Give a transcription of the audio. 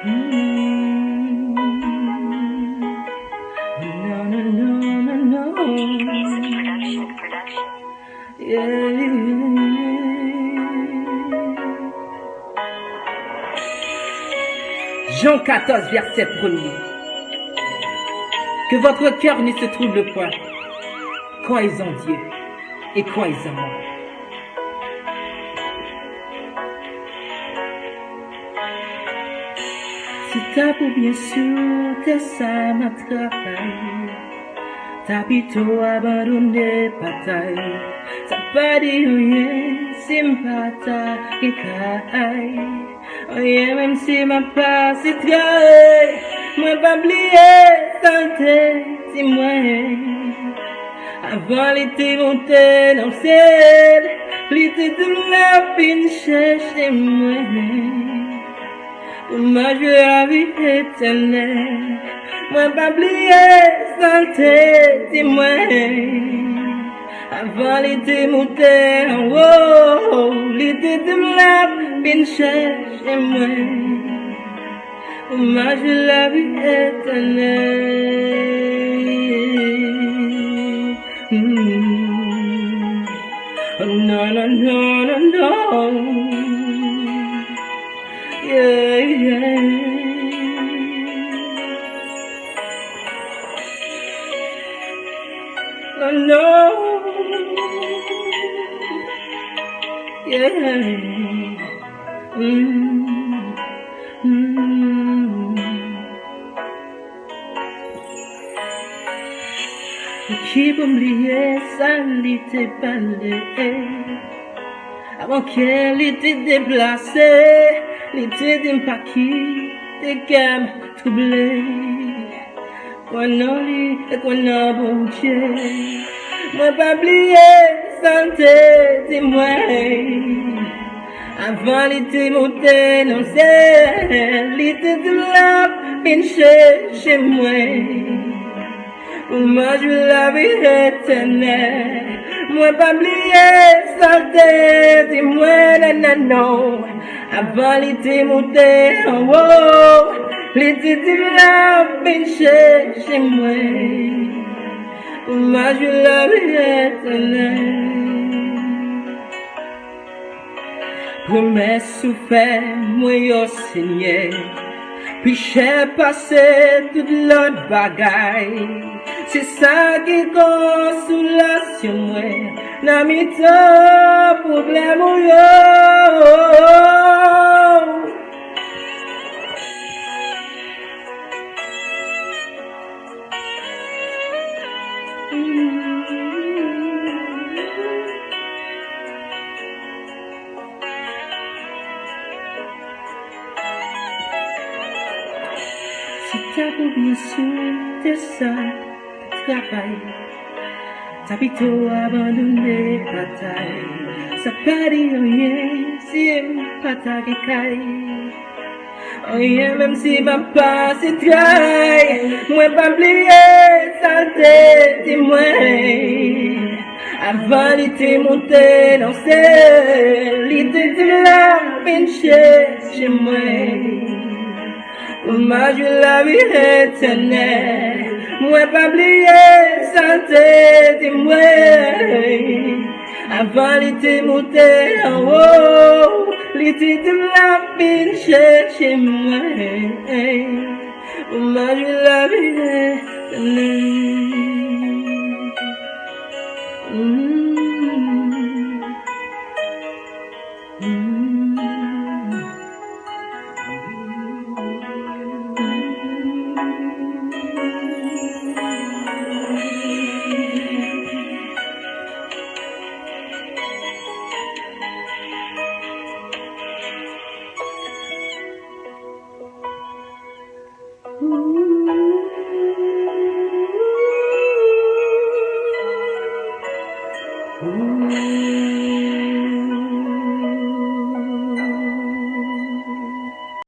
Mm. No, no, no, no, no. Production. Yeah. Jean 14, verset 1er. Que votre cœur ne se trouble point. Croyez en Dieu et croyez en moi. Si t'as pour bien sûr, t'es ça ma travail. T'as plutôt abandonné bataille. T'as pas dit rien, c'est ma bataille. Rien même si ma passe est trahi. Moi pas oublier, santé, c'est moi. Avant l'été monté dans le ciel, l'été de la peine chercher moi. Pour moi je la vie éternelle. Moi pas oublier, santé, c'est moi. Avant l'été monté en haut, l'été de la peine chercher moi. Pour moi je la vie éternelle. Oh, no, no, no, no, no. Yeah, yeah. Oh, no. Yeah. Qui peut oublier ça, l'était parlé. Avant qu'elle était déplacée, l'était d'un paquet, des gammes troublées. Quoi non, et quoi non, bon Dieu. Moi pas oublier, santé, c'est moi. Avant l'été monté, non c'est, l'été de la peine chez moi. Moi je la vie éternelle. Moi pas oublier, santé, c'est moi, non, non. Avant l'été monté en haut, l'été de la peine chez moi. Moi je la vie éternelle. Promesse souffert, moi yo Seigneur. Puis j'ai passé toute l'autre bagaille. C'est ça qui consolation moi. N'a mis ton problème ou yo. Si t'as pour bien sûr, t'es ça, travail. T'as plutôt abandonné bataille. Ça pas dit rien, si pas ta caille. Rien même si ma passe est trahi. Moi pas oublier, santé, c'est moi. Avant l'été monté dans ciel, l'été de la peine chez moi. Moi je la vie éternelle. Moi pas oublier, santé, c'est moi. Avant l'été monté en haut, l'été de la peine chez moi. Moi je la vie éternelle.